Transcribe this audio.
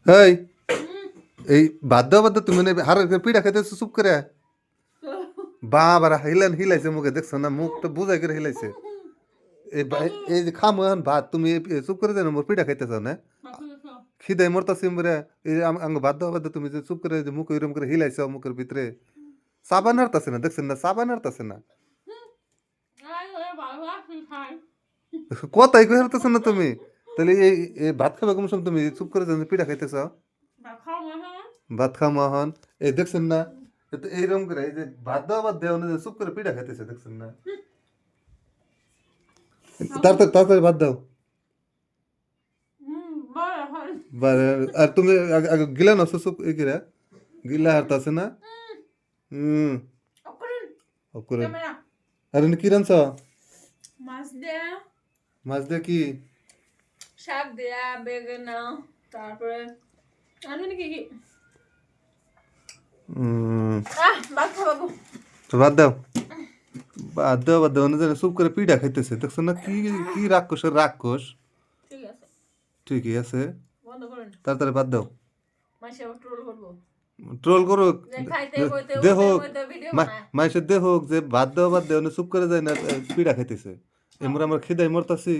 হেই এই বাদ দাও তুমি হার পিঠা খাইতেছো চুপ করে বাবারা হিলাইছে মুখে দেখছো না মুখটা বুঝাই করে হিলাইছে এই যে খামো এখন ভাত তুমি চুপ করে দেন মোর পিঠা খাইতেছ না খিদাই মরতাছি মরে এই আঙ্গ বাদ দাও তুমি যে চুপ করে যে মুখ এরম করে হিলাইছ মুখের ভিতরে সাবান হারতাছে না দেখছেন না সাবান হারতাছে না কথাই কই হারতাছ না তুমি তাহলে এই ভাত খাবে কোন সময় তুমি চুপ করে দেন পিঠা খাইতেছ ভাত খাও মহন এই দেখছেন না এইরকম করে এই যে ভাত দেওয়া না চুপ করে পিঠা খাইতেছে দেখছেন না তাড়াতাড়ি তাড়াতাড়ি ভাত দাও আর তুমি আগে গিলা না চুপ এগিরা গিলা হারতাছে না করে আর কি রানছ মাছ দিয়ে কি শাক দিয়া বেগুন তারপরে আমি কি কি বাদ দাও বাদ দাও না চুপ করে পিঠা খাইতেছে দেখছো না কি কি রাক্ষসের রাক্ষস ঠিকই আছে তাড়াতাড়ি বাদ দাও ট্রোল করুক দেখুক মাইসে দেখুক যে বাদ দেও না চুপ করে যায় না পিঠা খাইতেছে এমরা আমার খিদাই মরতাছি